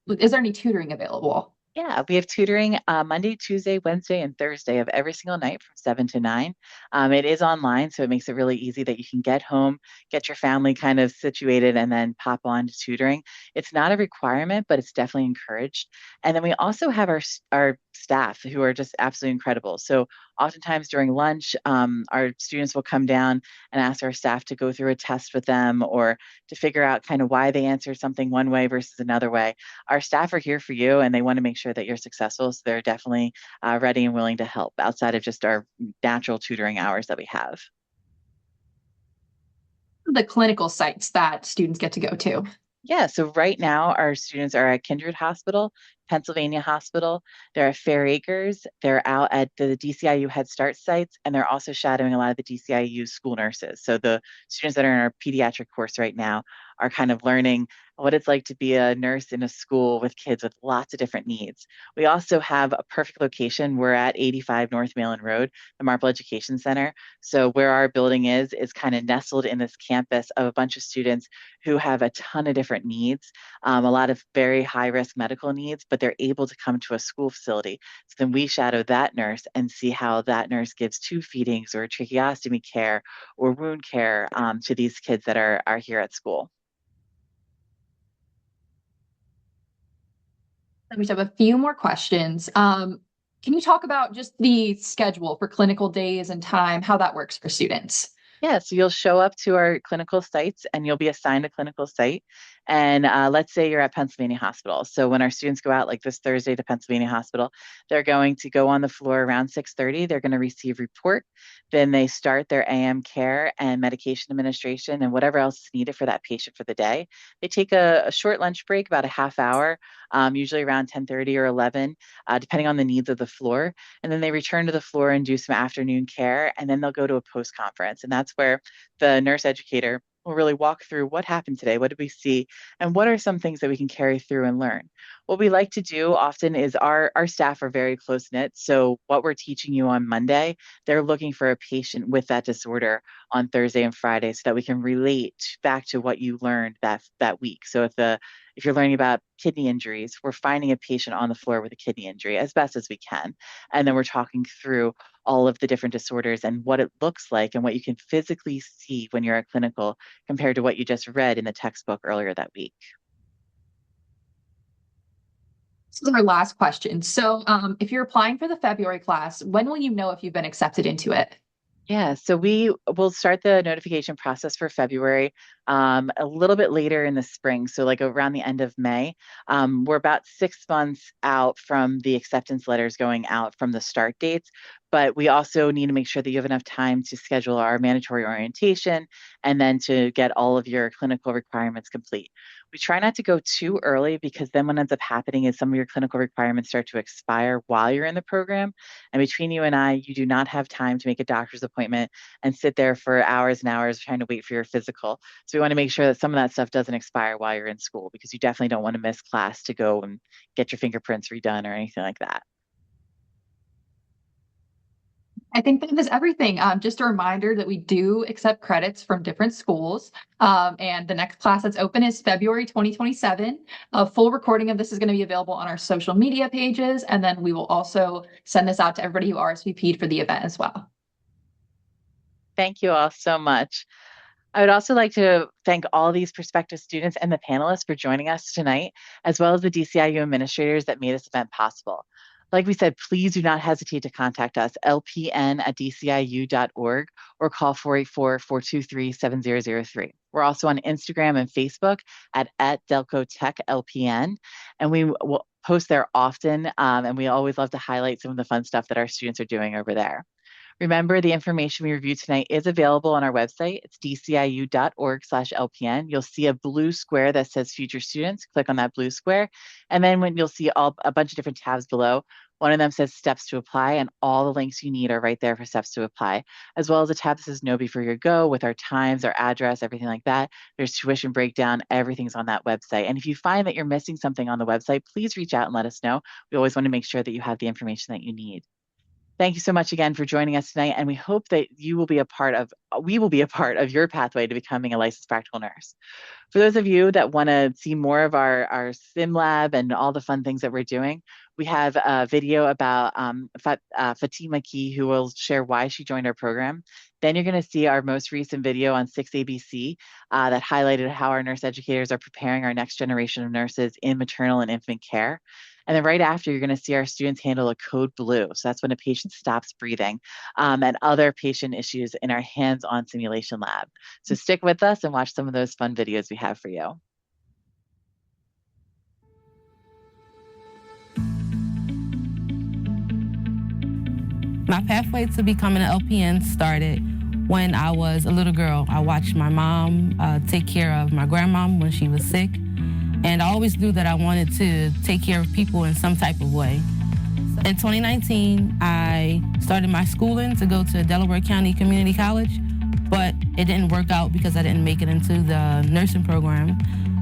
is there any tutoring available? Yeah, we have tutoring Monday, Tuesday, Wednesday, and Thursday of every single night from 7 to 9. It is online, so it makes it really easy that you can get home, get your family kind of situated, and then pop on to tutoring. It's not a requirement, but it's definitely encouraged. And then we also have our staff who are just absolutely incredible. So oftentimes during lunch, our students will come down and ask our staff to go through a test with them or to figure out kind of why they answered something one way versus another way. Our staff are here for you and they want to make sure that you're successful. So they're definitely ready and willing to help outside of just our natural tutoring hours that we have. The clinical sites that students get to go to. Yeah, so right now our students are at Kindred Hospital, Pennsylvania Hospital, they're at Fair Acres, they're out at the DCIU Head Start sites, and they're also shadowing a lot of the DCIU school nurses. So the students that are in our pediatric course right now are kind of learning what it's like to be a nurse in a school with kids with lots of different needs. We also have a perfect location. We're at 85 North Mainland Road, the Marple Education Center. So where our building is kind of nestled in this campus of a bunch of students who have a ton of different needs, a lot of very high risk medical needs, but they're able to come to a school facility. So then we shadow that nurse and see how that nurse gives tube feedings or tracheostomy care or wound care to these kids that are here at school. We just have a few more questions. Can you talk about just the schedule for clinical days and time, how that works for students? Yeah, so you'll show up to our clinical sites and you'll be assigned a clinical site. And let's say you're at Pennsylvania Hospital. So when our students go out like this Thursday to Pennsylvania Hospital, they're going to go on the floor around 6:30. They're going to receive report. Then they start their AM care and medication administration and whatever else is needed for that patient for the day. They take a short lunch break, about a half hour, usually around 10:30 or 11, depending on the needs of the floor. And then they return to the floor and do some afternoon care. And then they'll go to a post conference. And that's where the nurse educator will really walk through what happened today, what did we see, and what are some things that we can carry through and learn. What we like to do often is our staff are very close knit. So what we're teaching you on Monday, they're looking for a patient with that disorder on Thursday and Friday so that we can relate back to what you learned that week. So if you're learning about kidney injuries, we're finding a patient on the floor with a kidney injury as best as we can. And then we're talking through all of the different disorders and what it looks like and what you can physically see when you're at clinical compared to what you just read in the textbook earlier that week. This is our last question. So if you're applying for the February class, when will you know if you've been accepted into it? Yeah, so we will start the notification process for February a little bit later in the spring, so like around the end of May. We're about 6 months out from the acceptance letters going out from the start dates, but we also need to make sure that you have enough time to schedule our mandatory orientation and then to get all of your clinical requirements complete. We try not to go too early because then what ends up happening is some of your clinical requirements start to expire while you're in the program. And between you and I, you do not have time to make a doctor's appointment and sit there for hours and hours trying to wait for your physical. So we want to make sure that some of that stuff doesn't expire while you're in school because you definitely don't want to miss class to go and get your fingerprints redone or anything like that. I think that is everything. Just a reminder that we do accept credits from different schools. And the next class that's open is February 2027. A full recording of this is going to be available on our social media pages. And then we will also send this out to everybody who RSVP'd for the event as well. Thank you all so much. I would also like to thank all these prospective students and the panelists for joining us tonight, as well as the DCIU administrators that made this event possible. Like we said, please do not hesitate to contact us, lpn@dciu.org, or call 484-423-7003. We're also on Instagram and Facebook at DelcoTechLPN, and we will post there often, and we always love to highlight some of the fun stuff that our students are doing over there. Remember, the information we reviewed tonight is available on our website. It's dciu.org/LPN. You'll see a blue square that says future students. Click on that blue square. And then when you'll see a bunch of different tabs below, one of them says steps to apply, and all the links you need are right there for steps to apply, as well as a tab that says know before you go with our times, our address, everything like that. There's tuition breakdown, everything's on that website. And if you find that you're missing something on the website, please reach out and let us know. We always want to make sure that you have the information that you need. Thank you so much again for joining us tonight, and we hope that we will be a part of your pathway to becoming a licensed practical nurse. For those of you that want to see more of our sim lab and all the fun things that we're doing, we have a video about Fatima Key, who will share why she joined our program. Then you're going to see our most recent video on 6ABC that highlighted how our nurse educators are preparing our next generation of nurses in maternal and infant care. And then right after, you're going to see our students handle a code blue. So that's when a patient stops breathing, and other patient issues in our hands-on simulation lab. So stick with us and watch some of those fun videos we have for you. My pathway to becoming an LPN started when I was a little girl. I watched my mom take care of my grandmom when she was sick. And I always knew that I wanted to take care of people in some type of way. In 2019, I started my schooling to go to Delaware County Community College, but it didn't work out because I didn't make it into the nursing program.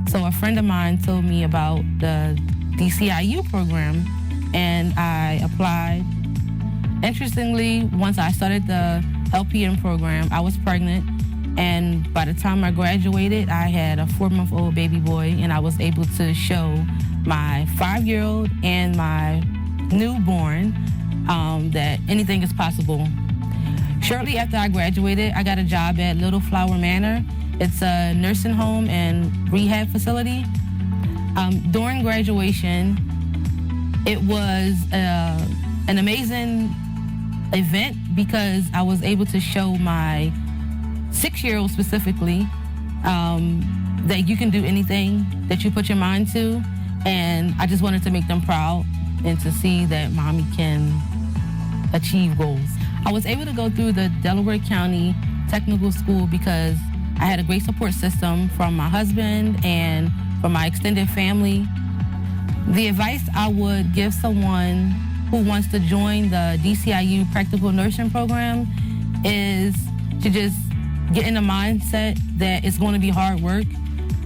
So a friend of mine told me about the DCIU program, and I applied. Interestingly, once I started the LPN program, I was pregnant. And by the time I graduated, I had a 4-month-old baby boy, and I was able to show my 5-year-old and my newborn that anything is possible. Shortly after I graduated, I got a job at Little Flower Manor. It's a nursing home and rehab facility. During graduation, it was an amazing event because I was able to show my 6-year-old specifically that you can do anything that you put your mind to, and I just wanted to make them proud and to see that mommy can achieve goals. I was able to go through the Delaware County Technical School because I had a great support system from my husband and from my extended family. The advice I would give someone who wants to join the DCIU Practical Nursing Program is to just get in the mindset that it's going to be hard work,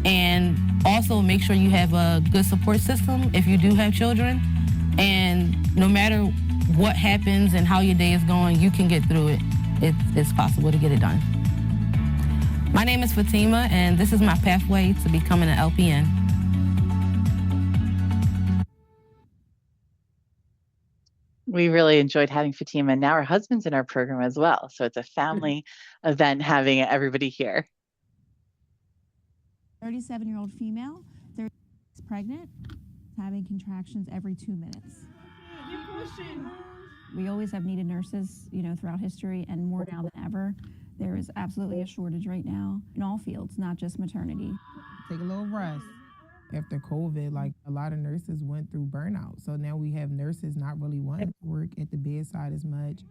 and also make sure you have a good support system if you do have children. And no matter what happens and how your day is going, you can get through it. It's possible to get it done. My name is Fatima, and this is my pathway to becoming an LPN. We really enjoyed having Fatima, and now her husband's in our program as well. So it's a family event having everybody here. 37-year-old female, 30 is pregnant, having contractions every 2 minutes. We always have needed nurses, throughout history, and more now than ever. There is absolutely a shortage right now in all fields, not just maternity. Take a little rest. After COVID, like a lot of nurses went through burnout. So now we have nurses not really wanting to work at the bedside as much.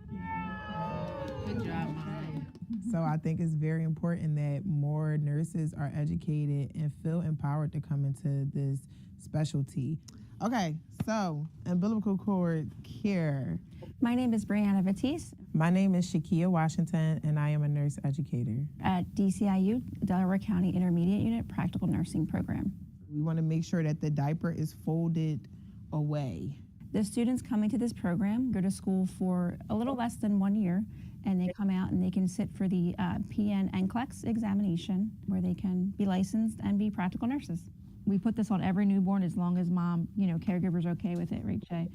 Good job, Mom. So I think it's very important that more nurses are educated and feel empowered to come into this specialty. Okay, so umbilical cord care. My name is Brianna Batiste. My name is Shakia Washington, and I am a nurse educator At DCIU, Delaware County Intermediate Unit Practical Nursing Program. We want to make sure that the diaper is folded away. The students coming to this program go to school for a little less than 1 year, and they come out and they can sit for the PN NCLEX examination, where they can be licensed and be practical nurses. We put this on every newborn as long as mom, caregiver's okay with it, right, Jay?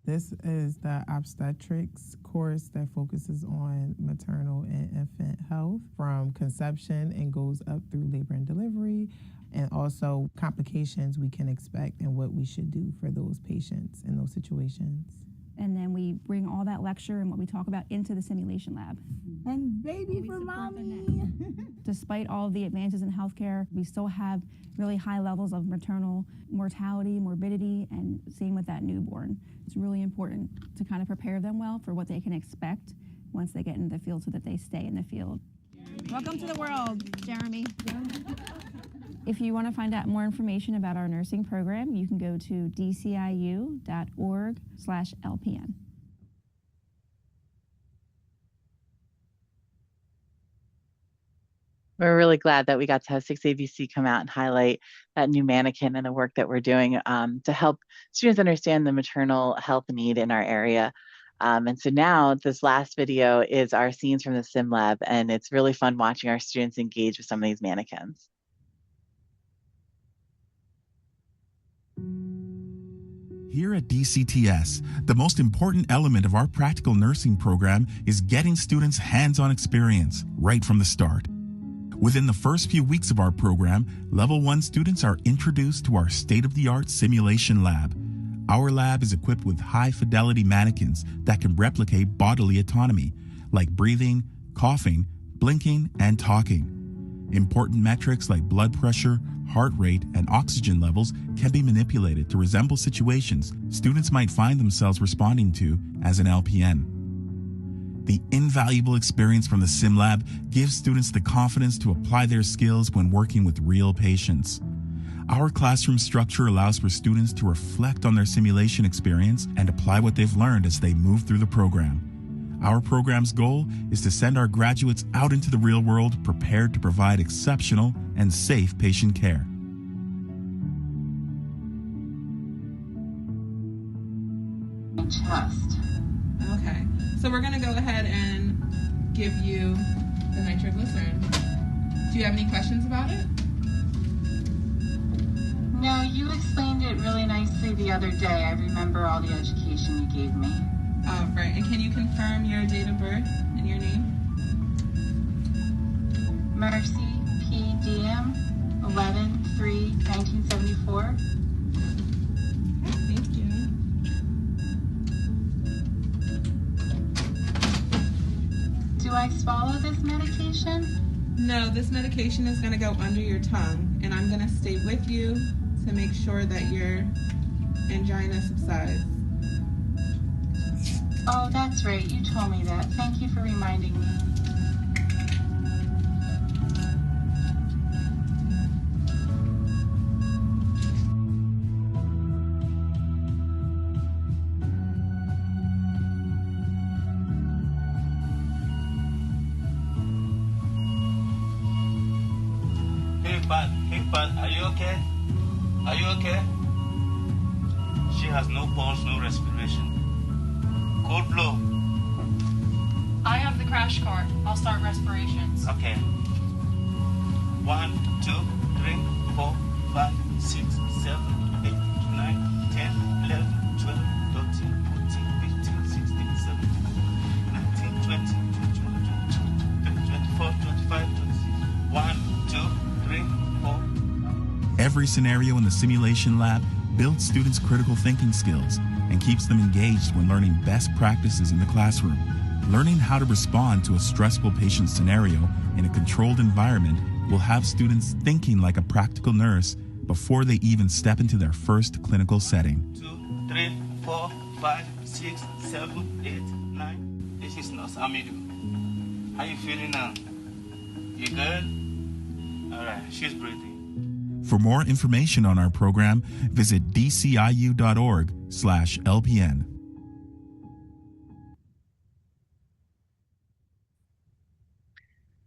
This is the obstetrics course that focuses on maternal and infant health from conception and goes up through labor and delivery, and also complications we can expect and what we should do for those patients in those situations. And then we bring all that lecture and what we talk about into the simulation lab. And baby for mommy. Despite all of the advances in healthcare, we still have really high levels of maternal mortality, morbidity, and same with that newborn. It's really important to kind of prepare them well for what they can expect once they get in the field so that they stay in the field. Welcome to the world, Jeremy. If you want to find out more information about our nursing program, you can go to dciu.org/LPN. We're really glad that we got to have 6ABC come out and highlight that new mannequin and the work that we're doing to help students understand the maternal health need in our area. And so now this last video is our scenes from the sim lab, and it's really fun watching our students engage with some of these mannequins. Here at DCTS, the most important element of our practical nursing program is getting students hands-on experience right from the start. Within the first few weeks of our program, Level 1 students are introduced to our state-of-the-art simulation lab. Our lab is equipped with high-fidelity mannequins that can replicate bodily autonomy, like breathing, coughing, blinking, and talking. Important metrics like blood pressure, heart rate, and oxygen levels can be manipulated to resemble situations students might find themselves responding to as an LPN. The invaluable experience from the sim lab gives students the confidence to apply their skills when working with real patients. Our classroom structure allows for students to reflect on their simulation experience and apply what they've learned as they move through the program. Our program's goal is to send our graduates out into the real world prepared to provide exceptional and safe patient care. Chest. Okay, so we're gonna go ahead and give you the nitroglycerin. Do you have any questions about it? No, you explained it really nicely the other day. I remember all the education you gave me. Right, and can you confirm your date of birth and your name? Mercy P. Diem, 11/3/1974. Thank you. Do I swallow this medication? No, this medication is going to go under your tongue, and I'm going to stay with you to make sure that your angina subsides. Oh, that's right. You told me that. Thank you for reminding me. Hey, Pat, are you okay? Are you okay? She has no pulse, no respiration. Cold blow. I have the crash cart. I'll start respirations. Okay. 1, 2, 3, 4, 5, 6, 7, 8, 9, 10, 11, 12, 13, 14, 15, 16, 17, 19, 20, 21, 22, 23, 24, 25, 26. 1, 2, 3, 4. Every scenario in the simulation lab builds students' critical thinking skills and keeps them engaged when learning best practices in the classroom. Learning how to respond to a stressful patient scenario in a controlled environment will have students thinking like a practical nurse before they even step into their first clinical setting. 2, 3, 4, 5, 6, 7, 8, 9. This is Nurse Amidu. How you feeling now? You good? All right, she's breathing. For more information on our program, visit dciu.org/LPN.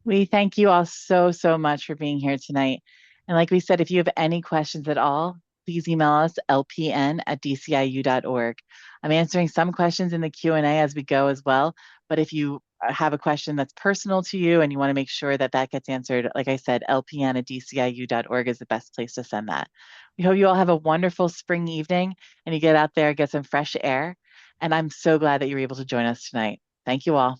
We thank you all so much for being here tonight. And like we said, if you have any questions at all, please email us lpn@dciu.org. I'm answering some questions in the Q&A as we go as well, but if you have a question that's personal to you and you want to make sure that that gets answered, like I said, lpn@dciu.org is the best place to send that. We hope you all have a wonderful spring evening and you get out there, get some fresh air. And I'm so glad that you were able to join us tonight. Thank you all.